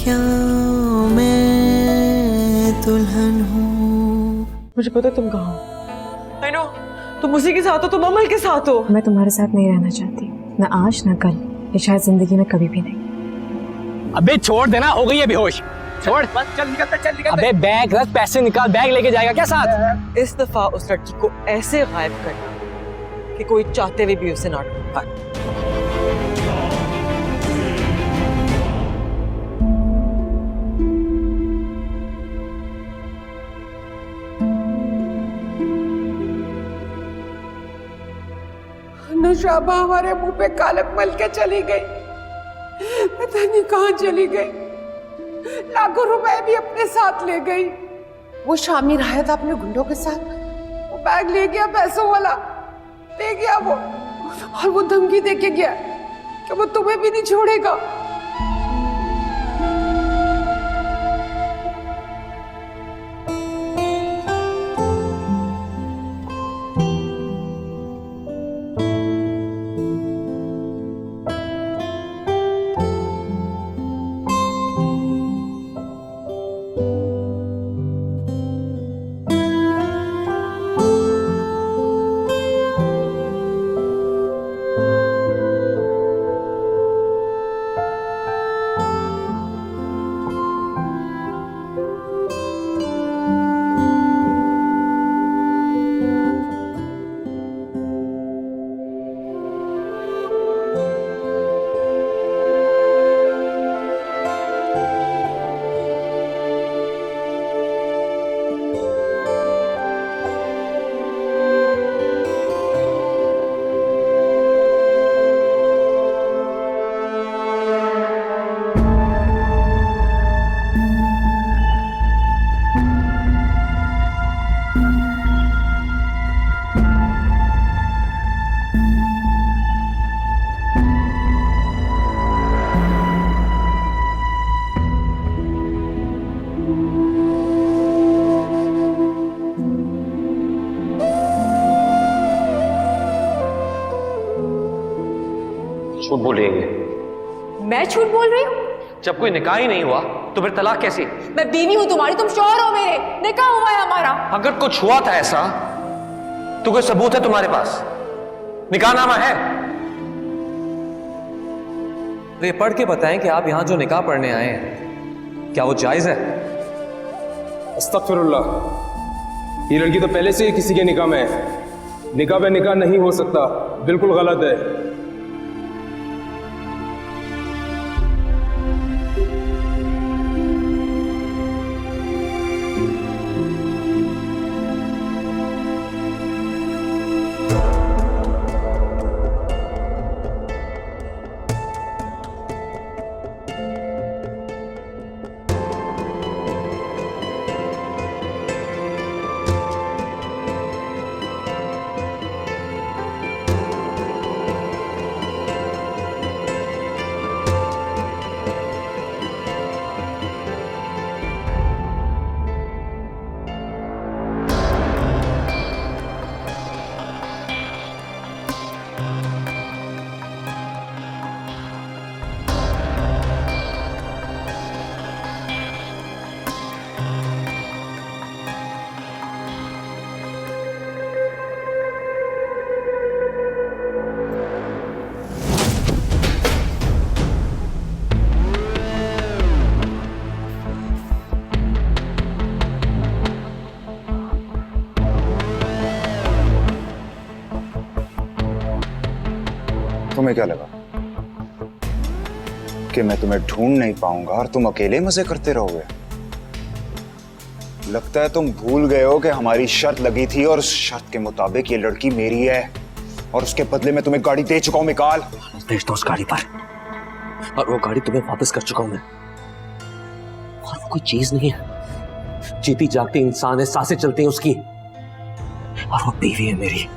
क्या मैं दुल्हन हूँ? मुझे पता तुम कहाँ हो। I know, तुम उसी के साथ हो, तुम अमल के साथ हो। मैं तुम्हारे साथ नहीं रहना चाहती, न आज न कल, ये शायद जिंदगी में कभी भी नहीं। अबे छोड़ देना, हो गई है बेहोश। छोड़, चल निकल। अबे बैग रख, पैसे निकाल, बैग लेके जाएगा क्या साथ? इस दफा उस लड़की को ऐसे गायब करना कि कोई चाहते हुए भी उसे ना ढूंढ पाए। नौशाबा हमारे मुंह पे कालक मल के चली गई, पता नहीं कहाँ चली गई। लाखों रुपए भी अपने साथ ले गई। वो शामी रहा था अपने गुंडों के साथ, वो बैग ले गया, पैसों वाला ले गया वो, और वो धमकी दे के गया कि वो तुम्हें भी नहीं छोड़ेगा। झूठ बोल रही है। मैं झूठ बोल रही हूँ? जब कोई निकाह ही नहीं हुआ तो फिर तलाक कैसी? मैं बीवी हूँ तुम्हारी, तुम शौहर हो मेरे, निकाह हुआ है हमारा। अगर कुछ हुआ था ऐसा तो कोई सबूत है तुम्हारे पास? निकाहनामा है? तो ये पढ़ के बताएं कि आप यहां जो निकाह पढ़ने आए हैं क्या वो जायज है? अस्तगफिरुल्लाह, ये लड़की तो पहले से ही किसी के निकाह में है। निकाह पे निकाह नहीं हो सकता, बिल्कुल गलत है। तुम्हें क्या लगा कि मैं तुम्हें ढूंढ नहीं पाऊंगा और तुम अकेले मजे करते रहोगे? लगता है तुम भूल गए हो कि हमारी शर्त लगी थी और उस शर्त के मुताबिक ये लड़की मेरी है और उसके बदले में तुम्हें गाड़ी दे चुका हूं। मिकाल, भेज दो उस गाड़ी पर, और वो गाड़ी तुम्हें वापस कर चुका हूं मैं। और वो कोई चीज नहीं है, जीती जागती इंसान है, सांसें चलती हैं उसकी, और वो बीवी है मेरी।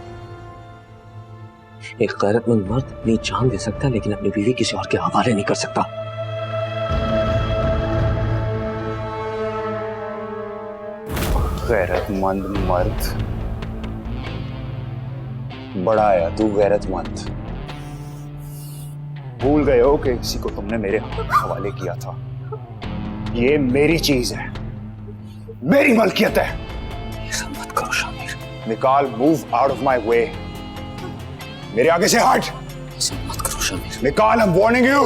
एक गैरतमंद मर्द अपनी जान दे सकता है लेकिन अपनी बीवी किसी और के हवाले नहीं कर सकता। गैरतमंद मर्द? बड़ा आया तू गैरतमंद। भूल गए हो कि किसी को तुमने मेरे हवाले किया था। ये मेरी चीज है, मेरी मलकियत है। ये सब मत करो शामिर। निकाल, मूव आउट ऑफ माई वे। मेरे आगे से हट। ये सब मत करो शामिर। निकाल, आई एम वार्निंग यू।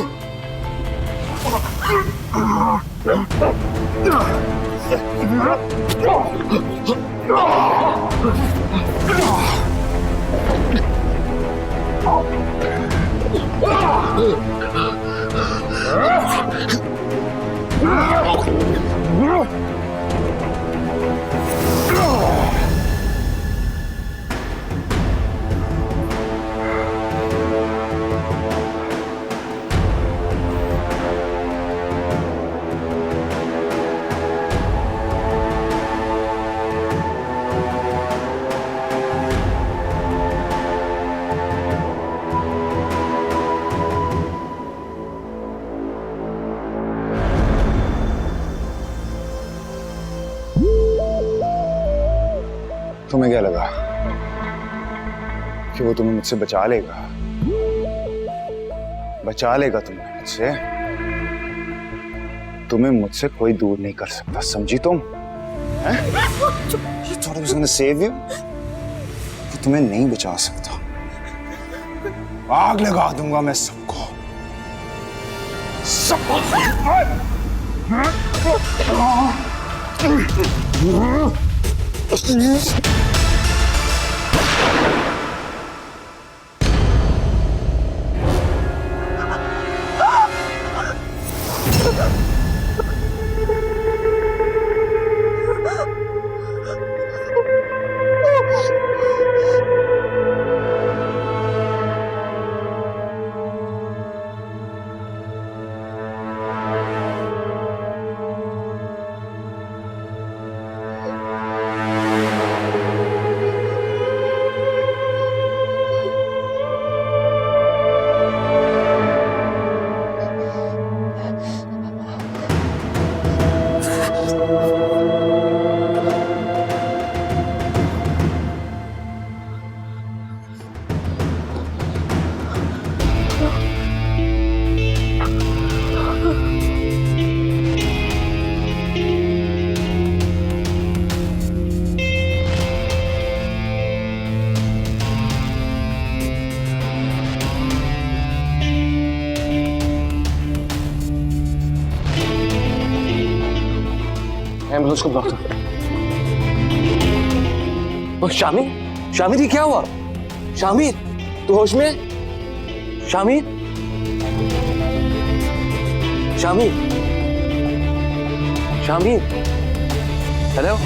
तुम्हें क्या लगा कि वो तुम्हें मुझसे बचा लेगा? बचा लेगा तुम्हें मुझसे? तुम्हें मुझसे कोई दूर नहीं कर सकता, समझी तुम? सेव यू, कि तुम्हें नहीं बचा सकता। आग लगा दूंगा मैं सबको, सबको। एम्बुलेंस को ब्लॉक कर। शामिर, शामिर ये क्या हुआ? शामिर तू होश में? शामिर, शामिर, शामिर, हेलो?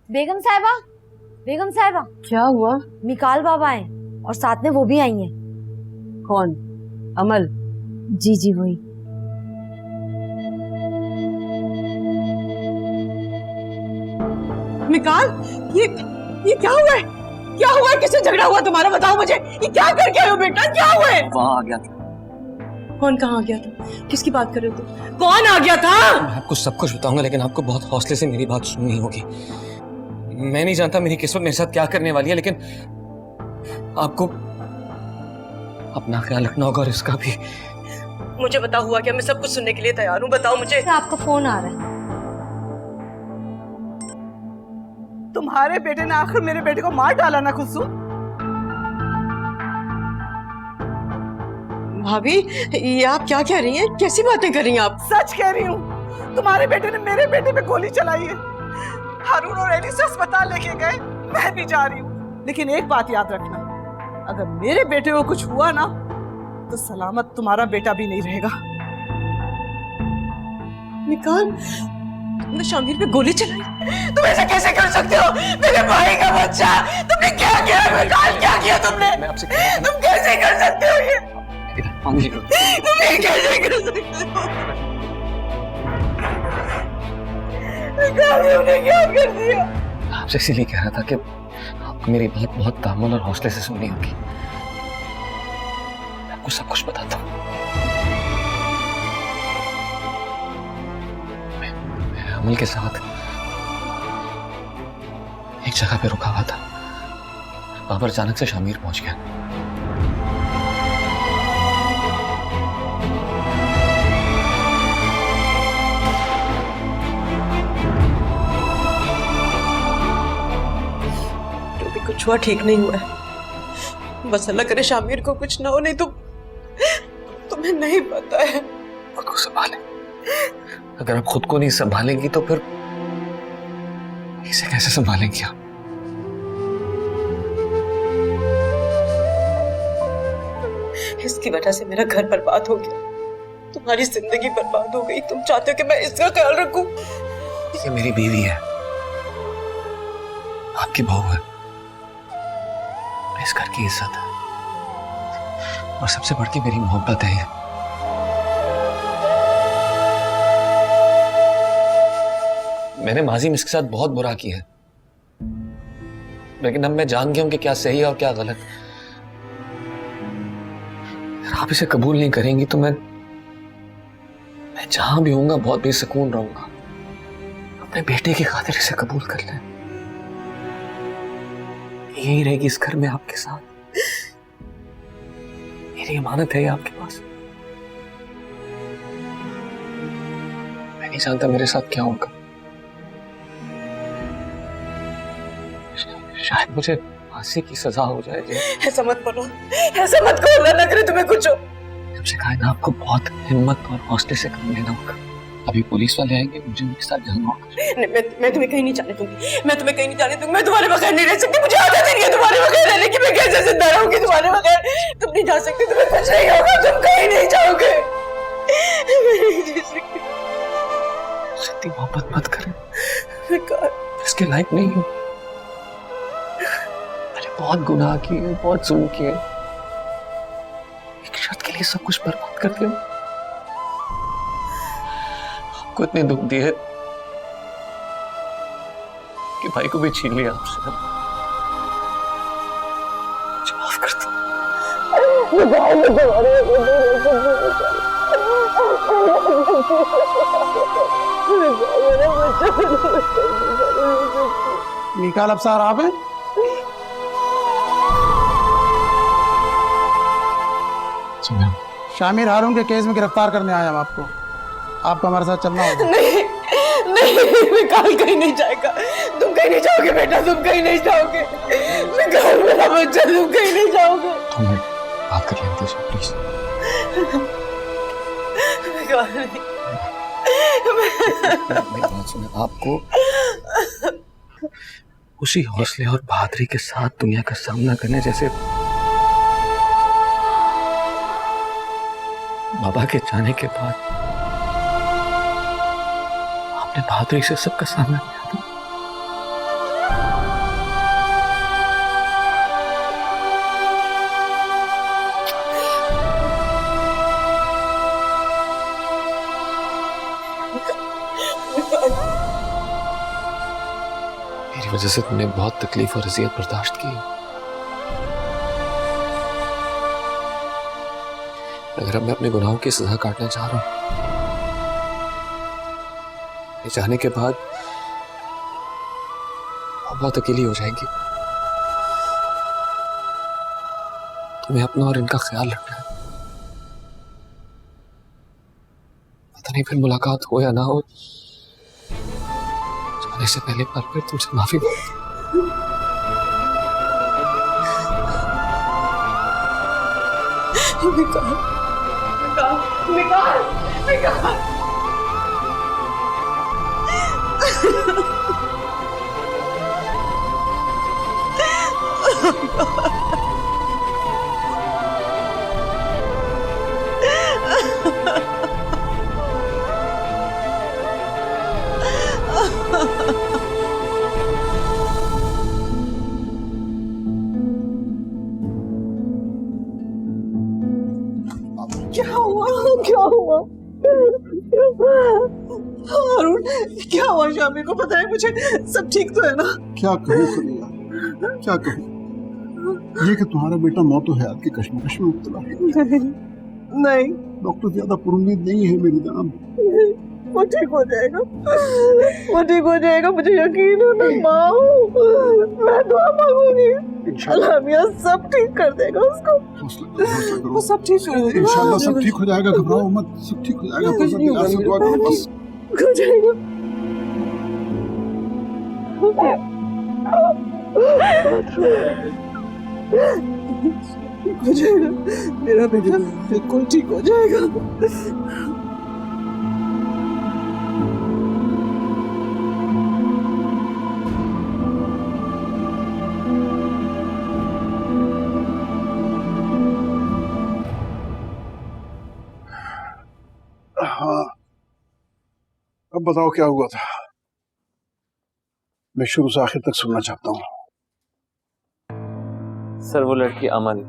बेगम साहिबा, बेगम साहिबा। क्या हुआ? मिकाल बाबा हैं और साथ में वो भी आई हैं। कौन? अमल? जी जी वही। मिकाल, ये क्या हुआ है? क्या हुआ है? किससे झगड़ा हुआ तुम्हारा? बताओ मुझे। ये क्या करके आए हो बेटा? क्या हुआ है? वहां आ गया था। कौन? कहाँ आ गया था? किसकी बात कर रहे हो तुम? कौन आ गया था? मैं आपको सब कुछ बताऊंगा, लेकिन आपको बहुत हौसले से मेरी बात सुननी होगी। मैं नहीं जानता मेरी किस्मत मेरे साथ क्या करने वाली है, लेकिन आपको अपना ख्याल रखना होगा और इसका भी। मुझे बताओ हुआ क्या? मैं सब कुछ सुनने के लिए तैयार हूँ, बताओ मुझे। आपका फोन आ रहा है। तुम्हारे बेटे ने आखिर मेरे बेटे को मार डाला ना खुशबू? भाभी, ये आप क्या कह रही हैं? कैसी बातें कर रही हैं आप? सच कह रही हूँ, तुम्हारे बेटे ने मेरे बेटे पे गोली चलाई है। हारून और एली से अस्पताल लेके गए, मैं भी जा रही हूँ। लेकिन एक बात याद रखना, अगर मेरे बेटे को कुछ हुआ ना तो सलामत तुम्हारा बेटा भी नहीं रहेगा। निकाल, तुमने शामिर पे गोली चलाई? तुम ऐसा कैसे कर सकते हो? मेरे भाई का बच्चा, तुमने क्या किया? निकाल, क्या किया तुमने? तुम कैसे कर सकते हो ये? तुम ये कैसे कर सकते हो? निकाल, तुमने क्या कर दिया? आपसे इसीलिए कह रहा था कि आपको मेरी बात बहुत तामुल और हौसले से सुननी होगी। मैं आपको सब कुछ बताता हूँ। मैं अमल के साथ एक जगह पे रुका हुआ था, वहां पर अचानक से शामिर पहुंच गया। कुछ हुआ ठीक नहीं हुआ है। बस अल्लाह करे शामिर को कुछ ना हो, नहीं तो तुम्हें नहीं पता है। खुद को संभालें। अगर आप खुद को नहीं संभालेंगी तो फिर इसे कैसे संभालेंगी आप? इसकी वजह से मेरा घर बर्बाद हो गया, तुम्हारी जिंदगी बर्बाद हो गई। तुम चाहते हो कि मैं इसका ख्याल रखूं? ये मेरी बीवी है, आपकी बहू है, इस घर की इज्जत है और सबसे बढ़ के मेरी मोहब्बत है। मैंने माजी में इसके साथ बहुत बुरा किया है, लेकिन अब मैं जान गया हूं कि क्या सही है और क्या गलत। अगर आप इसे कबूल नहीं करेंगी तो मैं जहां भी होऊंगा बहुत बेसुकून रहूंगा। अपने बेटे की खातिर इसे कबूल कर लें, यही रहेगी इस घर में आपके साथ। मेरी अमानत है ये आपके पास। मैं नहीं जानता मेरे साथ क्या होगा, शायद मुझे फांसी की सजा हो जाएगी। ऐसा मत बोलो, ऐसा मत कहो, अल्लाह ना करे तुम्हें कुछ हो। जब से कहा ना आपको बहुत हिम्मत और हौसले से काम लेना होगा। अभी पुलिस वाले आएंगे, मुझे उनके साथ जाना होगा। मैं तुम्हें कहीं नहीं जाने दूंगी, मैं तुम्हें कहीं नहीं जाने दूंगी। मैं तुम्हारे बगैर नहीं रह सकती, मुझे आदत नहीं है तुम्हारे बगैर रहने की। मैं कैसे जिंदा रहूंगी तुम्हारे बगैर? तुम नहीं जा सकती, तुम्हें कुछ नहीं होगा, तुम कहीं नहीं जाओगे। मैं नहीं जी सकती। इतनी मोहब्बत मत करें, इसके लायक नहीं हूँ। मैंने बहुत गुनाह किए, बहुत जुल्म किए, एक शर्त के लिए सब कुछ बर्बाद कर दिया। आपको इतने दुख दिए कि भाई को भी छीन लिया आपसे। मुझे माफ कर दो। निकाल, अब सार आप हैं? शामिर हारून के केस में गिरफ्तार करने आया हम आपको। आपको हमारे साथ चलना होगा। नहीं नहीं, निकाल कहीं नहीं जाएगा। तुम कहीं नहीं जाओगे बेटा, तुम कहीं नहीं जाओगे। निकाल मेरा बच्चा, तुम कहीं नहीं जाओगे। तुम बात कर लेते हो प्लीज। निकाल नहीं। मेरी बात सुने, आपको उसी हौसले और बहादुरी के साथ दुनिया का सामना करने जैसे बाबा के जाने के बाद आपने बहादुरी से सबका सामना किया था। मेरी वजह से तुमने बहुत तकलीफ और अजियत बर्दाश्त की। अगर अब मैं अपने गुनाहों की सजा काटना चाह रहा हूं, ये जाने के बाद बहुत अकेली हो जाएंगी। तुम्हें अपना और इनका ख्याल रखना है। पता नहीं फिर मुलाकात हो या ना हो, जाने से पहले बार फिर तुमसे माफी क्या हुआ? क्या हुआ? हारून, क्या हुआ? शामिर को पता है मुझे? सब ठीक तो है ना? क्या कहूँ खलिया, क्या कहूँ? ये कि तुम्हारा बेटा मौत हयात की कश्मकश में मुब्तला है। नहीं, डॉक्टर ज्यादा पुरुम्मीद नहीं है मेरी जनाब। वो ठीक हो जाएगा, वो ठीक हो जाएगा, मुझे यकीन है। मैं माँ हूँ, मैं दुआ मांगूंगी, अल्लाह सब ठीक कर देगा उसको। वो सब ठीक कर देगा, इंशाल्लाह सब ठीक हो जाएगा, घबराओ मत, सब ठीक हो जाएगा। परवरदिगार से दुआ करो बस। हो जाएगा। ठीक हो जाएगा, मेरा बेटा बिल्कुल ठीक हो जाएगा। हाँ, अब बताओ क्या हुआ था? मैं शुरू से आखिर तक सुनना चाहता हूँ। सर वो लड़की अमन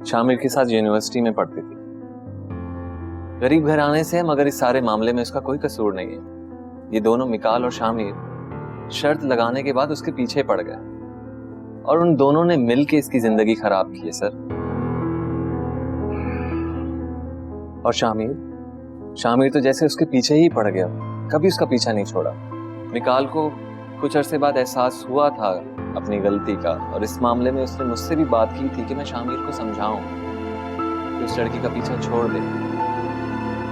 शामिर के साथ यूनिवर्सिटी में पढ़ती थी। गरीब घराने से है, मगर इस सारे मामले में उसका कोई कसूर नहीं है। ये दोनों मिकाल और शामिर शर्त लगाने के बाद उसके पीछे पड़ गए और उन दोनों ने मिलके इसकी जिंदगी खराब की है सर। और शामिर तो जैसे उसके पीछे ही पड़ गया, कभी उसका पीछा नहीं छोड़ा। मिकाल को कुछ अरसे बाद एहसास हुआ था अपनी गलती का, और इस मामले में उसने मुझसे भी बात की थी कि मैं शामिर को समझाऊं कि उस लड़की का पीछा छोड़ दे।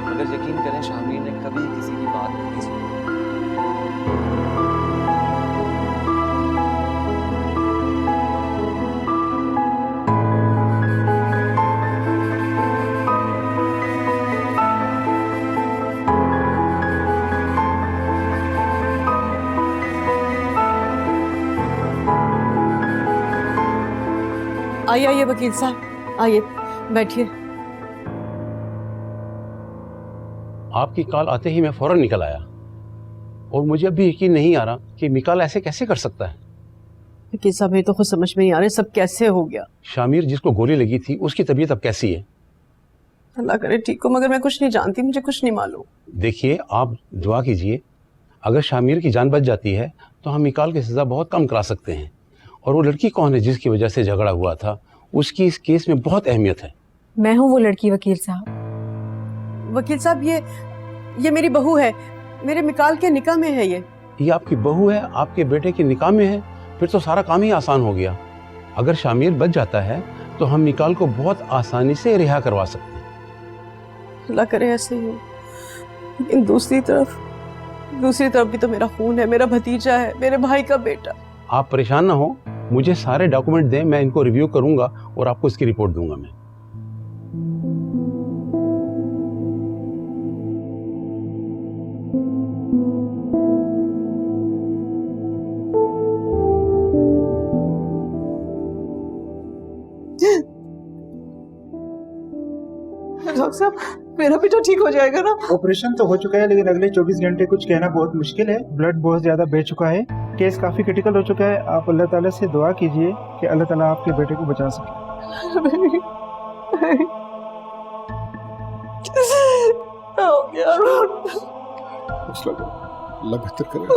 मगर यकीन करें, शामिर ने कभी किसी की बात नहीं सुनी। आइए आइए वकील साहब, आइए बैठिए। आपकी कॉल आते ही मैं फौरन निकल आया और मुझे अभी यकीन नहीं आ रहा कि मिकाल ऐसे कैसे कर सकता है। वकील साहब, ये तो खुद समझ में नहीं आ रहा सब कैसे हो गया। शामिर जिसको गोली लगी थी उसकी तबीयत अब कैसी है? अल्लाह करे ठीक हो, मगर मैं कुछ नहीं जानती, मुझे कुछ नहीं मालूम। देखिए, आप दुआ कीजिए, अगर शामिर की जान बच जाती है तो हम मिकाल की सज़ा बहुत कम करा सकते हैं। और वो लड़की कौन है जिसकी वजह से झगड़ा हुआ था, उसकी इस केस में बहुत अहमियत है। मैं हूँ वो लड़की वकील साहब। वकील साहब, ये मेरी बहू है, मेरे मिकाल के निकाह में है। ये आपकी बहू है, आपके बेटे के निकाह में है, फिर तो सारा काम ही आसान हो गया। अगर शामिर बच जाता है तो हम मिकाल को बहुत आसानी से रिहा करवा सकते हैं। अल्लाह करे ऐसे ही। लेकिन दूसरी तरफ भी तो मेरा खून है, मेरा भतीजा है, मेरे भाई का बेटा। आप परेशान ना हो, मुझे सारे डॉक्यूमेंट दें, मैं इनको रिव्यू करूंगा और आपको इसकी रिपोर्ट दूंगा मैं। डॉक्टर साहब, मेरा बेटा ठीक हो जाएगा ना? ऑपरेशन तो हो चुका है, लेकिन अगले 24 घंटे कुछ कहना बहुत मुश्किल है। ब्लड बहुत ज्यादा बह चुका है, केस काफी क्रिटिकल हो चुका है। आप अल्लाह ताला से दुआ कीजिए कि अल्लाह ताला आपके बेटे को बचा सके। हो गया। अल्लाह बेहतर करेगा।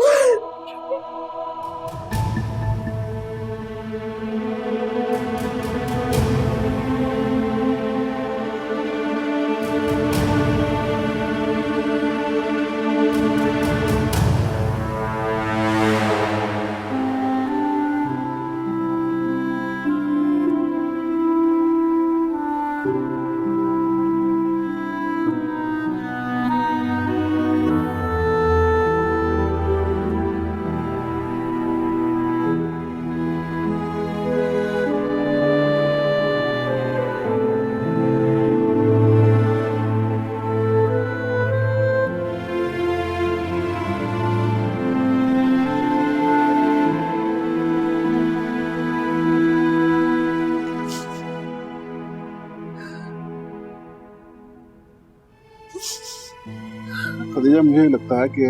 खदीजा, मुझे लगता है कि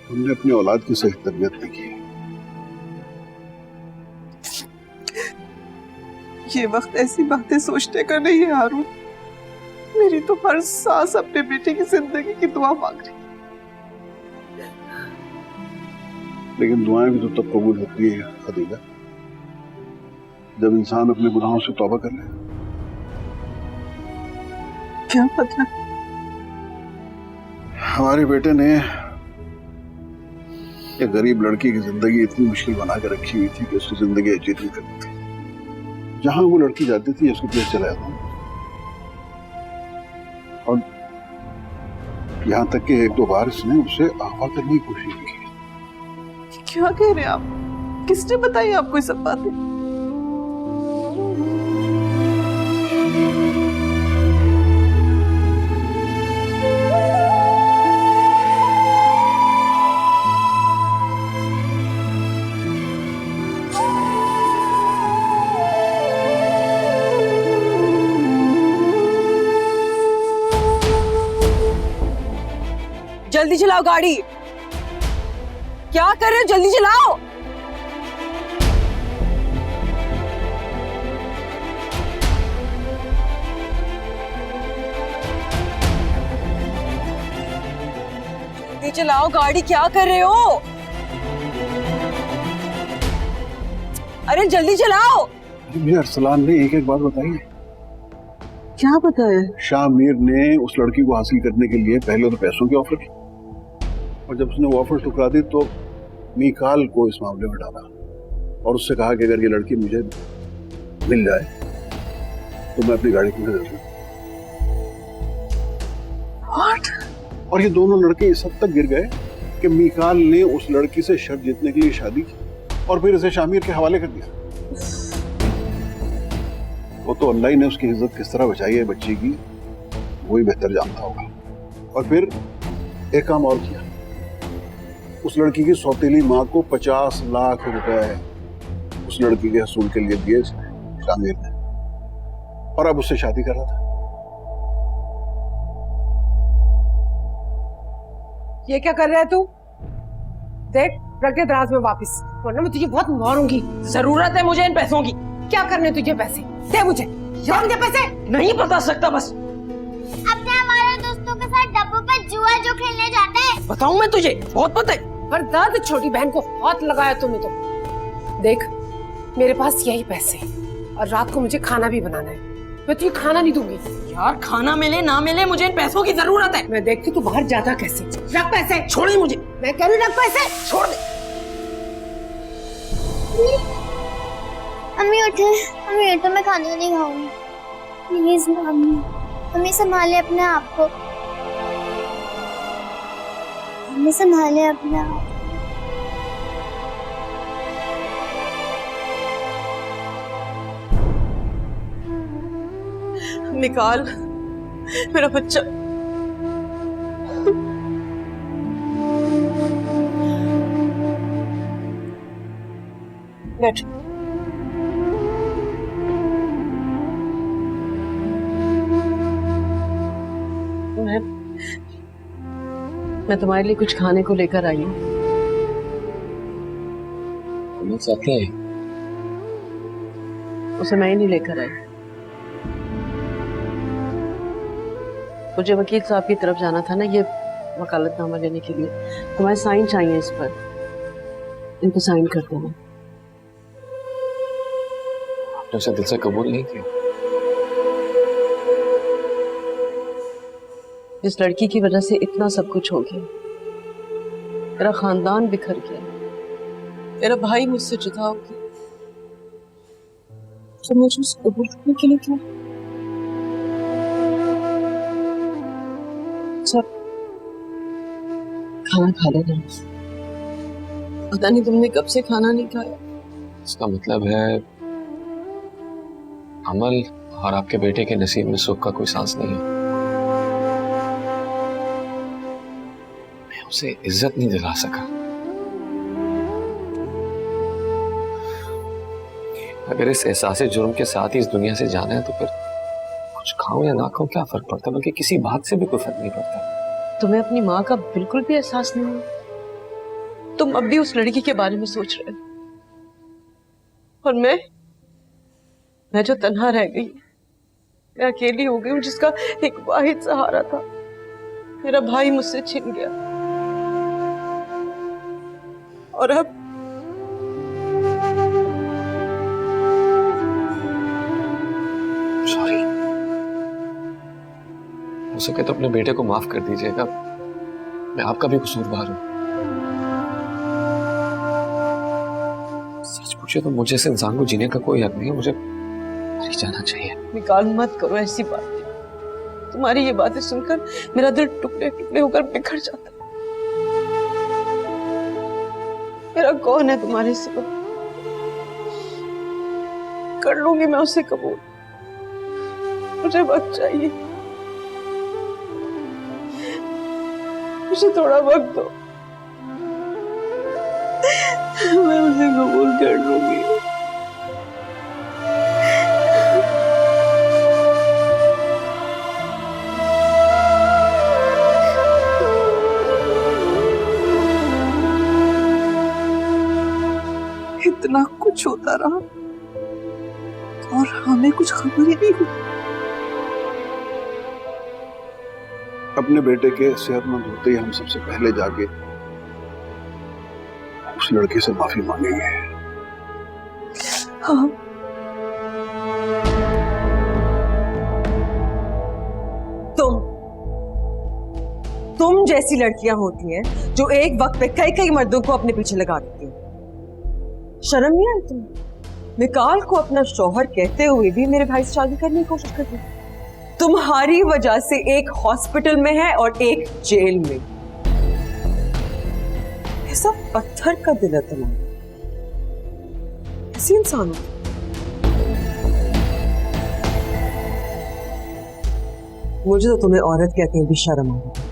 हमने अपनी औलाद की सही तरबियत नहीं की। ये वक्त ऐसी बातें सोचने का नहीं है हारून। मेरी तो हर सांस अपने बेटे की जिंदगी की दुआ मांग रही। लेकिन दुआएं भी तो तब कबूल होती है खदीजा जब इंसान अपने गुनाहों से तौबा कर ले। क्या मतलब? हमारे बेटे ने एक गरीब लड़की की जिंदगी इतनी मुश्किल बना के रखी हुई थी कि उसकी जिंदगी अजीत नहीं करती थी। जहां वो लड़की जाती थी उसको पीछे चला जाता, और यहां तक कि एक दो बार उसने उसे अगवा करने की कोशिश की। क्या कह रहे हैं आप? किसने बताई आपको ये सब बातें? जल्दी चलाओ गाड़ी। क्या कर रहे हो? जल्दी चलाओ। जल्दी चलाओ गाड़ी। क्या कर रहे हो? अरे जल्दी चलाओ। मुझे अरसलान ने एक एक बात बताई। क्या बताया? शामिर ने उस लड़की को हासिल करने के लिए पहले तो पैसों की ऑफर की, और जब उसने वो ऑफर ठुकरा दी तो मीकाल को इस मामले में डाला और उससे कहा कि अगर ये लड़की मुझे मिल जाए तो मैं अपनी गाड़ी की नजर दूं। और ये दोनों लड़के इस हद तक गिर गए कि मीकाल ने उस लड़की से शर्त जीतने के लिए शादी की और फिर इसे शामिर के हवाले कर दिया। वो तो अल्लाह ही ने उसकी इज्जत किस तरह बचाई है बच्ची की, वही बेहतर जानता होगा। और फिर एक काम और किया, उस लड़की की सौतेली माँ को 50 लाख रुपए उस लड़की के हसूल के लिए दिए शामिर ने, और अब उससे शादी कर रहा था। ये क्या कर रहा है तू? देख, रख दे दराज में वापस, वरना मैं तुझे बहुत मारूंगी। जरूरत है मुझे इन पैसों की। क्या करने तुझे पैसे? दे मुझे। दे पैसे। नहीं बता सकता बस। अपने हमारे दोस्तों के साथ डब्बों पे जुआ जो खेलने जाते हैं। बताऊं मैं तुझे? बहुत पता है। पर दाद छोटी बहन को हाथ लगाया तूने तो। देख, मेरे पास यही पैसे और रात को मुझे खाना भी बनाना है। मैं तुझे खाना नहीं दूंगी। यार खाना मिले ना मिले मुझे इन पैसों की जरूरत है। मैं देखती तू बाहर जाता कैसे। रख पैसे। छोड़ मुझे। मैं कह रही रख पैसे। छोड़ दे। अम्मी उठे, अम्मी उठे, मैं खाना नहीं खाऊंगी। प्लीज मम्मी, अम्मी संभाले अपने आप को। अम्मी संभाले अपने आप। निकाल मेरा बच्चा। बैठ। मैं तुम्हारे लिए कुछ खाने को लेकर आई हूँ। उसे मैं ही नहीं लेकर आई। मुझे वकील साहब की तरफ जाना था ना, ये वकालतनामा लेने के लिए। तुम्हारे साइन चाहिए इस पर, इनको साइन कर देना। आपने उसे दिल से कबूल नहीं किया? इस लड़की की वजह से इतना सब कुछ हो गया। तेरा खानदान बिखर गया, तेरा भाई मुझसे जुदा हो गया, तो मुझे उसे कबूल करने के लिए क्यों? सब खाना खा लेना। पता नहीं तुमने कब से खाना नहीं खाया। इसका मतलब है अमल और आपके बेटे के नसीब में सुख का कोई सांस नहीं है। मैं उसे इज्जत नहीं दिला सका। अगर इस एहसास जुर्म के साथ ही इस दुनिया से जाना है तो फिर कुछ खाऊं या ना खाऊं क्या फर्क पड़ता है, बल्कि किसी बात से भी कोई फर्क नहीं पड़ता। तुम्हें अपनी माँ का बिल्कुल भी एहसास नहीं हुआ? तुम अब भी उस लड़की के बारे में सोच रहे हो, और मैं जो तन्हा रह गई, मैं अकेली हो गई हूँ, जिसका एक वाहिद सहारा था। मेरा भाई मुझसे छिन गया, और अब सॉरी। हो सके तो अपने बेटे को माफ कर दीजिएगा, मैं आपका भी कसूरवार हूं। सच पूछे तो मुझे इस इंसान को जीने का कोई हक नहीं है, मुझे मर ही जाना चाहिए। निकाल मत करो ऐसी बातें। तुम्हारी ये बातें सुनकर मेरा दिल टुकड़े टुकड़े होकर बिखर जाता है। मेरा कौन है तुम्हारे सिवा? कर लूंगी मैं उसे कबूल, मुझे वक्त चाहिए, मुझे थोड़ा वक्त दो, मैं उसे कबूल कर लूंगी। इतना कुछ होता रहा और हमें कुछ खबर ही नहीं हुई। अपने बेटे के सेहतमंद होते ही हम सबसे पहले जाके उस लड़के से माफी मांगेंगे। हाँ, तुम जैसी लड़कियां होती हैं जो एक वक्त पे कई कई मर्दों को अपने पीछे लगा देती हैं। शर्म नहीं आई तुम्हें? निकाल को अपना शौहर कहते हुए भी मेरे भाई से शादी करने की कोशिश करती। तुम्हारी वजह से एक हॉस्पिटल में है और एक जेल में। ऐसा पत्थर का दिल है तुम्हारा, ऐसे इंसान हो। मुझे तो तुम्हें औरत कहते हैं भी शर्म आ रही।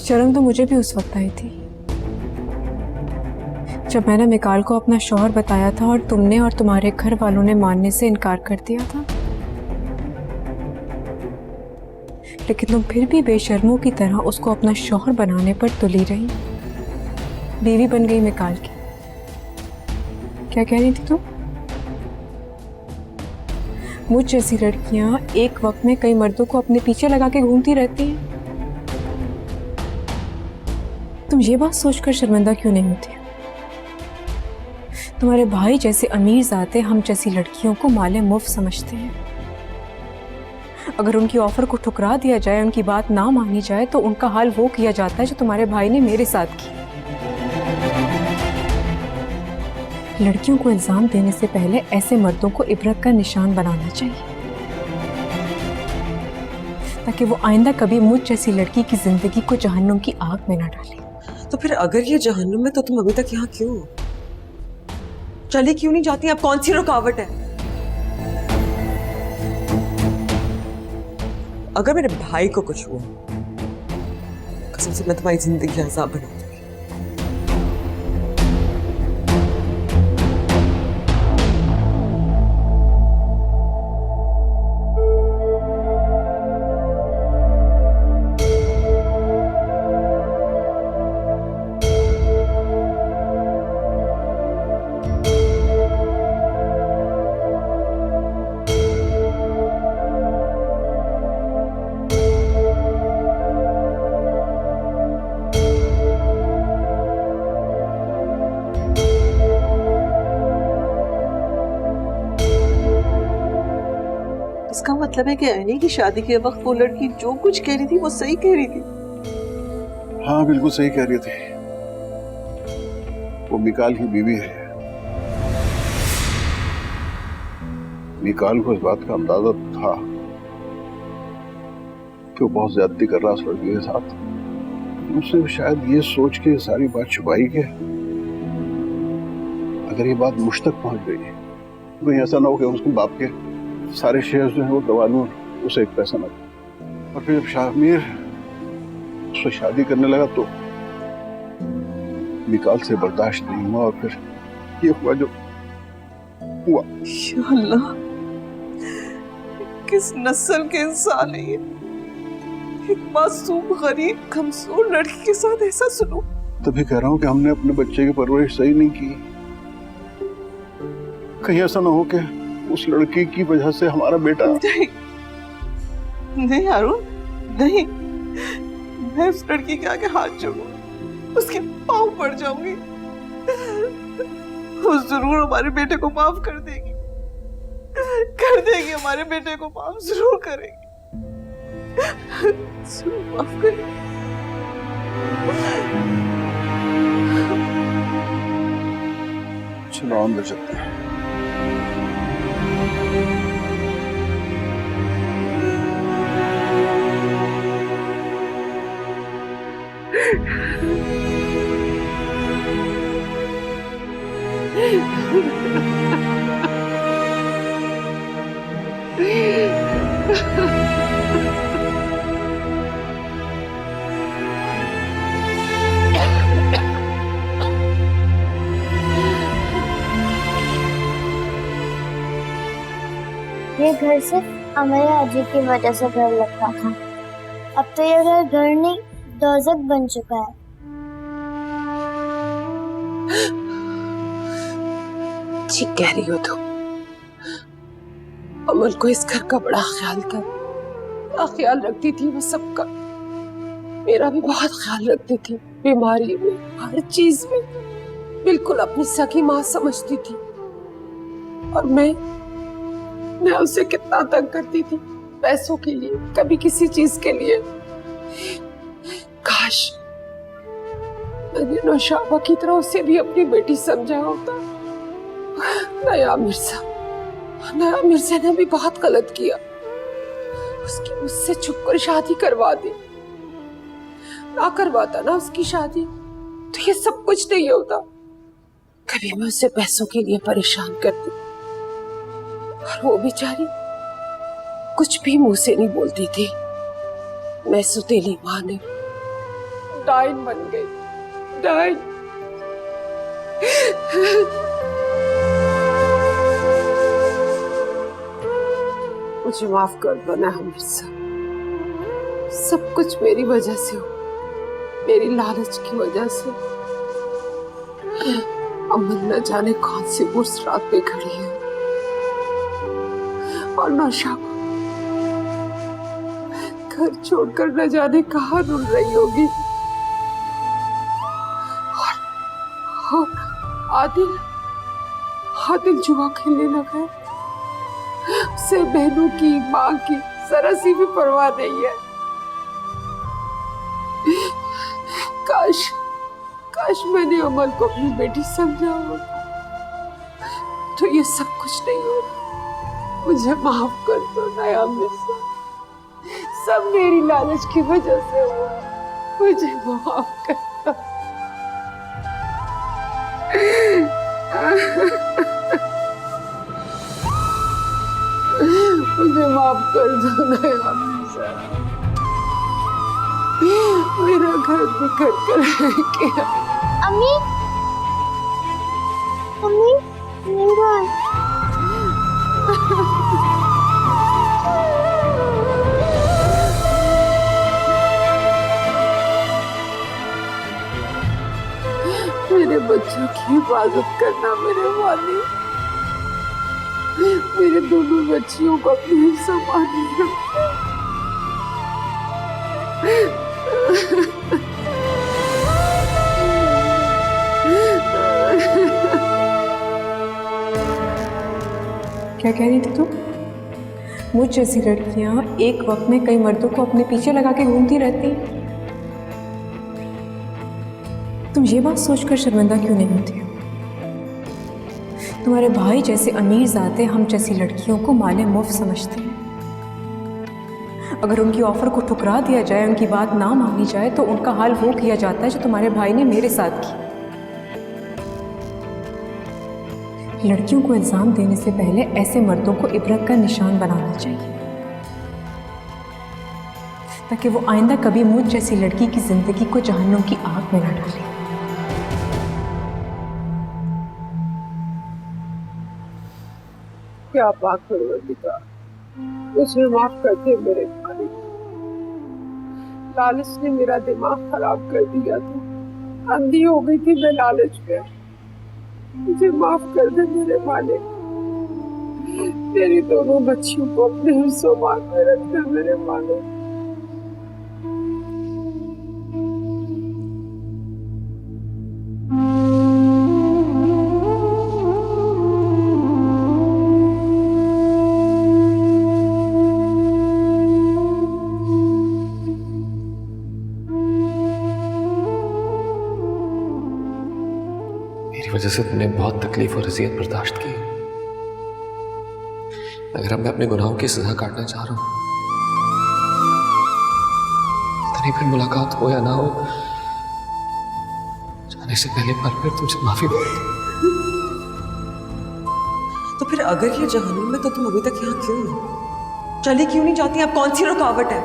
शर्म तो मुझे भी उस वक्त आई थी जब मैंने मिकाल को अपना शौहर बताया था और तुमने और तुम्हारे घर वालों ने मानने से इनकार कर दिया था। लेकिन तुम फिर भी बेशर्मों की तरह उसको अपना शौहर बनाने पर तुली रही। बीवी बन गई मिकाल की। क्या कह रही थी तुम? मुझ जैसी लड़कियां एक वक्त में कई मर्दों को अपने पीछे लगा के घूमती रहती हैं। तुम ये बात सोचकर शर्मिंदा क्यों नहीं होती? तुम्हारे भाई जैसे अमीर ज़ाते हम जैसी लड़कियों को माले मुफ्त समझते हैं। अगर उनकी ऑफर को ठुकरा दिया जाए, उनकी बात ना मानी जाए, तो उनका हाल वो किया जाता है जो तुम्हारे भाई ने मेरे साथ किया। लड़कियों को इल्जाम देने से पहले ऐसे मर्दों को इबरत का निशान बनाना चाहिए, ताकि वो आइंदा कभी मुझ जैसी लड़की की जिंदगी को जहन्नुम की आग में ना डाले। तो फिर अगर ये जहन्नुम है तो तुम अभी तक यहाँ क्यों हो? चली क्यों नहीं जाती? अब कौन सी रुकावट है? अगर मेरे भाई को कुछ हुआ, कसम से मैं तुम्हारी जिंदगी अज़ाब बना दूंगी। इसका मतलब है कि ऐनी की शादी के वक्त वो लड़की जो कुछ कह रही थी वो सही कह रही थी। हाँ, बिल्कुल सही कह रही थी। वो मिकाल की बीवी है। मिकाल को इस बात का अंदाजा था कि वो बहुत ज्यादती कर रहा है उस लड़की के साथ। उसने शायद ये सोच के सारी बात छुपाई कि अगर ये बात मुझ तक पहुंच गई तो कहीं ऐसा ना हो कि उसके बाप के सारे शेयर जो है वो दबा लूं, उसे एक पैसा ना दे। और फिर जब शामिर उससे शादी करने लगा तो मिकाल से बर्दाश्त नहीं हुआ और फिर ये हुआ जो हुआ। या अल्लाह, किस नस्ल के इंसान है ये? एक मासूम गरीब कमजोर लड़की के साथ ऐसा सुनो। तभी कह रहा हूँ कि हमने अपने बच्चे की परवरिश सही नहीं की। कहीं ऐसा ना हो कि उस लड़की की वजह से हमारा बेटा। नहीं नहीं हारून, नहीं, मैं उस लड़की के आगे हाथ जोड़ूं, उसके पांव पड़ जाऊंगी। वो जरूर हमारे बेटे को माफ कर देगी, हमारे बेटे को माफ जरूर करेगी, जरूर माफ करेगी। चलो अंदर चलते हैं। ये घर सिर्फ हमारे अजी की वजह से घर लगता था, अब तो ये घर नहीं दोज़ख बन चुका है। ठीक कह रही हो तुम। अमल को इस घर का बड़ा ख्याल था, बड़ा ख्याल रखती थी वो सबका। मेरा भी बहुत ख्याल रखती थी, बीमारी में, हर चीज में, बिल्कुल अपनी सगी माँ समझती थी। और मैं उसे कितना तंग करती थी पैसों के लिए, कभी किसी चीज के लिए। काश मैंने नौशाबा की तरह उसे भी अपनी बेटी समझा होता। नया मिर्जा ने भी बहुत गलत किया, उसकी मुझसे छुप कर शादी करवा दी। ना करवाता ना उसकी शादी तो ये सब कुछ नहीं होता। कभी मैं उसे पैसों के लिए परेशान करती और वो बेचारी कुछ भी मुंह से नहीं बोलती थी। मैं सुतेली माँ ने डाइन बन गई, डाइन। मुझे माफ कर दो ना मिर्जा, सब कुछ मेरी वजह से हो, मेरी लालच की वजह से। अमन न जाने कौन सी बुर्स रात पे खड़ी है और नौशाबा घर छोड़कर न जाने कहाँ रुल रही होगी। और आदिल जुआ खेलने लगा है। उसे बहनों की, माँ की जरा सी भी परवाह नहीं है। काश मैंने अमल को अपनी बेटी समझा होता तो ये सब कुछ नहीं होता। मुझे माफ कर दो नया मिर्जा, सब मेरी लालच की वजह से हुआ, मुझे माफ कर दो। मुझे माफ कर दो नया मिर्जा, मेरा घर बिखर कर गया। अम्मी, अम्मी, नींद मेरे बच्चों की हिफाजत करना मेरे वाली। मेरे दोनों बच्चियों को अपनी संभालने रखना। क्या कह रही थी तुम? मुझ जैसी लड़कियां एक वक्त में कई मर्दों को अपने पीछे लगा के घूमती रहती। तुम ये बात सोचकर शर्मिंदा क्यों नहीं होती? तुम्हारे भाई जैसे अमीर ज़ाते हम जैसी लड़कियों को माले मुफ्त समझते हैं। अगर उनकी ऑफर को ठुकरा दिया जाए, उनकी बात ना मानी जाए, तो उनका हाल वो किया जाता है जो तुम्हारे भाई ने मेरे साथ किया। लड़कियों को इल्जाम देने से पहले ऐसे मर्दों को इबरत का निशान बनाना चाहिए, ताकि वो आइंदा कभी मुझ जैसी लड़की की जिंदगी को जहन्नुम की आग में न डाले। क्या पाक परवरदिगार, मुझे माफ कर दे मेरे मालिक। लालच ने मेरा दिमाग खराब कर दिया था, अंधी हो गई थी मैं लालच में। मुझे माफ कर दे मेरे मालिक। तेरी दोनों बच्चियों को अपने हिस्सों में रखना मेरे मालिक। मेरी वजह से तुमने बहुत तकलीफ और अजियत बर्दाश्त की। अगर अब मैं अपने गुनाहों की सजा काटना चाह रहा हूं, पता नहीं फिर मुलाकात हो या ना हो, जाने से पहले बार फिर तुमसे माफी मांगता हूं। तो फिर अगर ये जहन्नुम में तो तुम अभी तक यहाँ क्यों हो? चली क्यों नहीं जाती? अब कौन सी रुकावट है?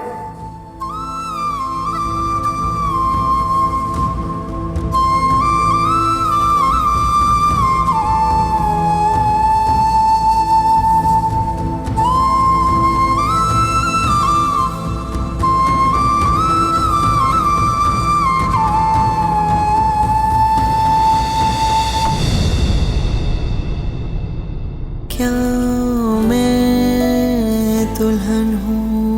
क्या मैं दुल्हन हूँ?